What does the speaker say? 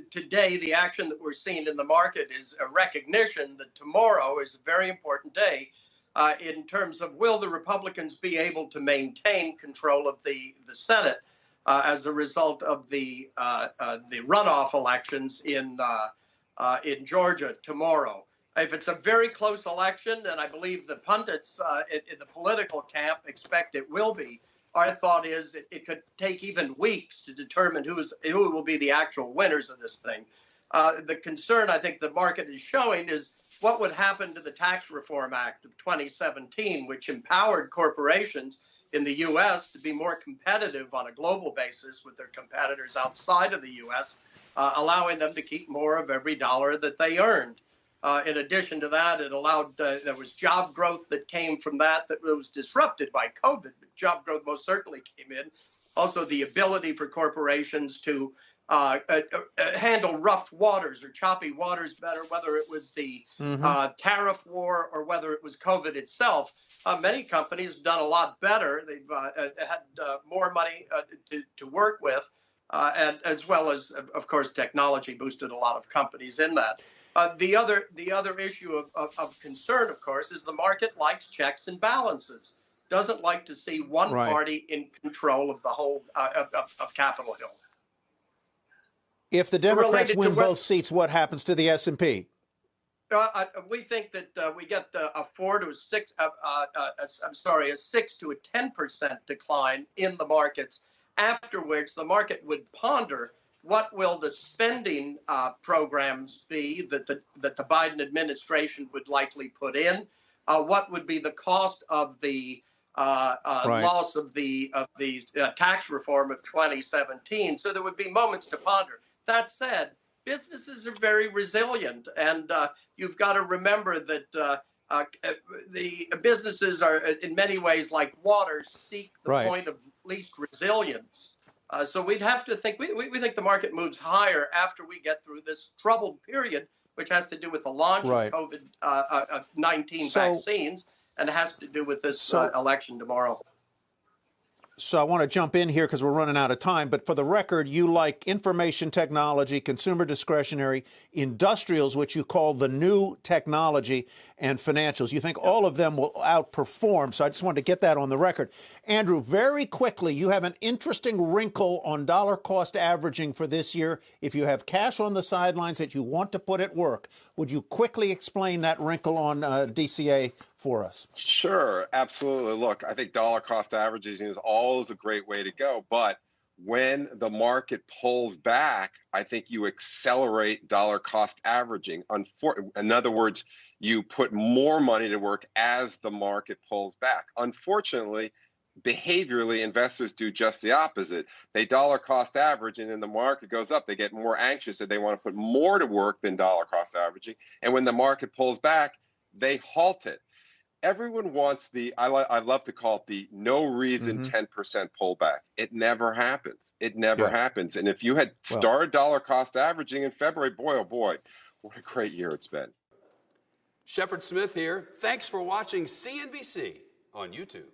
today, the action that we're seeing in the market is a recognition that tomorrow is a very important day in terms of will the Republicans be able to maintain control of the Senate as a result of the runoff elections in Georgia tomorrow. If it's a very close election, and I believe the pundits in the political camp expect it will be, our thought is it could take even weeks to determine who will be the actual winners of this thing. The concern I think the market is showing is what would happen to the Tax Reform Act of 2017, which empowered corporations in the U.S. to be more competitive on a global basis with their competitors outside of the U.S., allowing them to keep more of every dollar that they earned. In addition to that, it allowed, there was job growth that came from that was disrupted by COVID. Job growth most certainly came in. Also, the ability for corporations to handle rough waters or choppy waters better, whether it was the tariff war or whether it was COVID itself. Many companies have done a lot better. They've had more money to work with, and as well as, of course, technology boosted a lot of companies in that. The other issue of concern, of course, is the market likes checks and balances. Doesn't like to see one party in control of the whole of Capitol Hill. If the Democrats win both seats, what happens to the S&P? We think that we get a 6 to 10% decline in the markets, after which the market would ponder what will the spending programs be that the Biden administration would likely put in. What would be the cost of the loss of the tax reform of 2017? So there would be moments to ponder. That said, businesses are very resilient, and you've got to remember that the businesses are, in many ways, like water, seek the point of least resilience. So we'd have to think, we think the market moves higher after we get through this troubled period, which has to do with the launch of COVID-19 vaccines, and has to do with this election tomorrow. So I want to jump in here because we're running out of time. But for the record, you like information technology, consumer discretionary, industrials, which you call the new technology, and financials. You think all of them will outperform. So I just wanted to get that on the record. Andrew, very quickly, you have an interesting wrinkle on dollar cost averaging for this year. If you have cash on the sidelines that you want to put at work, would you quickly explain that wrinkle on DCA for us? Sure, absolutely. Look, I think dollar cost averaging is always a great way to go, but when the market pulls back, I think you accelerate dollar cost averaging. In other words, you put more money to work as the market pulls back. Unfortunately, behaviorally, investors do just the opposite. They dollar cost average, and then the market goes up. They get more anxious and they want to put more to work than dollar cost averaging. And when the market pulls back, they halt it. Everyone wants I love to call it the no reason 10% pullback. It never happens. It never happens. And if you had started dollar cost averaging in February, boy, oh boy, what a great year it's been. Shepard Smith here. Thanks for watching CNBC on YouTube.